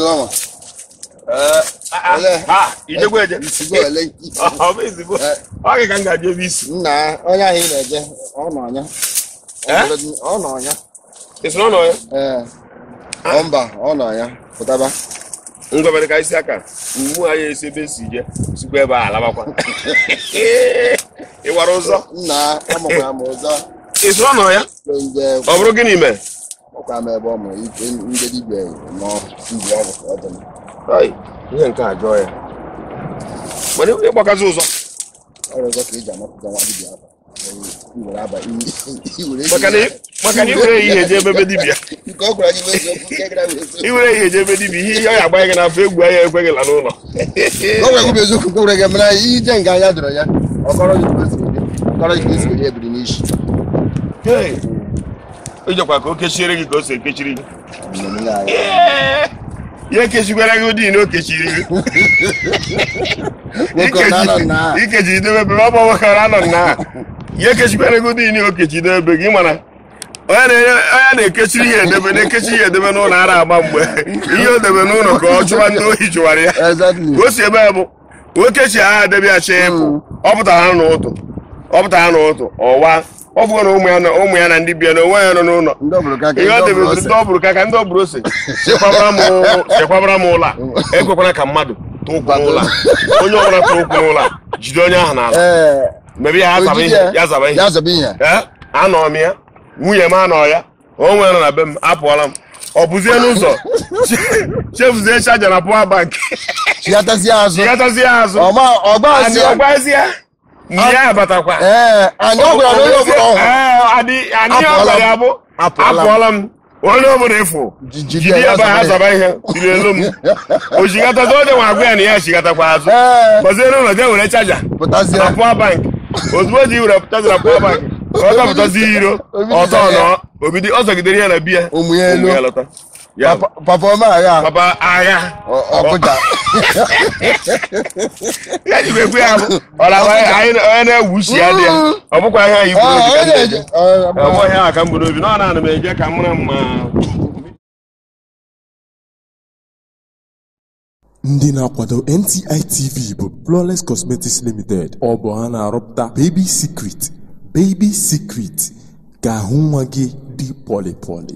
Salama. Ijegweje. Isigo ele. Isigo. Oge ka ngaje bisi. Nna, onye ahụ ị na-eje, ọ nọ ọnya. Ọ nọ ọnya. Isi no ya? Mba, ọ nọ ọnya. Pụtaba. Ngobere ka isi aka. Mgbu anyị esi ebe si je. Sikwa ebe ala bakwa. Ị wara ụzọ? Nna, amụkwa m ụzọ. Isi no ya? Ọ bụrụ gịnị mee? Ọkwa m ebe ọ mụrụ ike ndị dibịa nọ ndị ọgwụ ọ dị. Ai, ihe nke ajọ ya. Mana ịgbakazi ụzọ. Ọrụ ọzọ ka eji amapụta nwa dibịa aba. Iwere aba maka na iwere ihe eje ebe dibịa. Nke ọ gwara gị bụ eziokwu, nke gara bụ eziokwu. Iwere ihe eje ebe dibịa, ihe ya agba gị n'afọ egwu anya ekweghị la n'ụlọ. Ọ gwara gị bụ eziokwu, nke gwara gị mana ije nga anya dọrọ ya. Ọkọrọ gị bụ eziokwu. Ọkọrọ gị esi were ebiri n'isi. Ijekwa ka o kechiere gị ka o si ekechiri gị. Ya ekechikwara gị ụdị na o kechiri gị. Ikechi idebe ebe ọ bụ nwoke anọ na ya ekechikwara gị ụdị na o kechi ebe gị mana onye na-ekechiri ihe edebe na-ekechi ihe edebe n'ụlọ ara agba mgbe ihe o debe n'ụlọ ka ọ chụwa ndị ohi chụwara ya. O si ebe bụ okechi ha edebe ya chee ịpụ ọ pụtara n'ụtụ ọwa ọ bụrụ na ụmụ ya na ndị bịa na onwe ya nọ n'ụlọ ihe ọ debe ndị ọbụrụ ka ndị ọbụrụ ose chekwabara m ụlọ a ekwekwana ka mmadụ tụkwụ n'ụlọ onye ọbụla tụrụ ụkwụ n'ụlọ a jide onye ahụ n'ala mebe ya zaba ihe anọ m ya nwunye m anọ ya o nwere na be m apụọla m ọ bụzie n'ụzọ chefuzie chaja na pụọ bank chigatazie azụ ọgbazie ihe abatakwa anyị ọgwara onye ọbụla apụọla m onye ọbụla efu jide ebe ha zaba ihe tiri elu m o chigatazi onye nwe agwa ya na ya chigatakwa azụ gbazie n'ụlọ jee were chaja na pụọ bank ozugbo ji were chaja na pụọ bank ka ọ dapụtazi iro ọtọ nọ obido ọ zọgidere ya na biya ụmụ ya elu papa agha ọkụja ya ji bekwe ya bụ onye na-ewusi ya dị ya ọ bụkwa ihe anyị bụrụ ọmụ ihe aka mbụ n'obi na ọ na-ana m eje ka mụra mma. Ndị na-akwado NTI TV bụ Flawless Cosmetics Limited. Ọ bụ ha na-arụpụta Baby Secret ka ahụ nwa gị dị pọlị pọlị.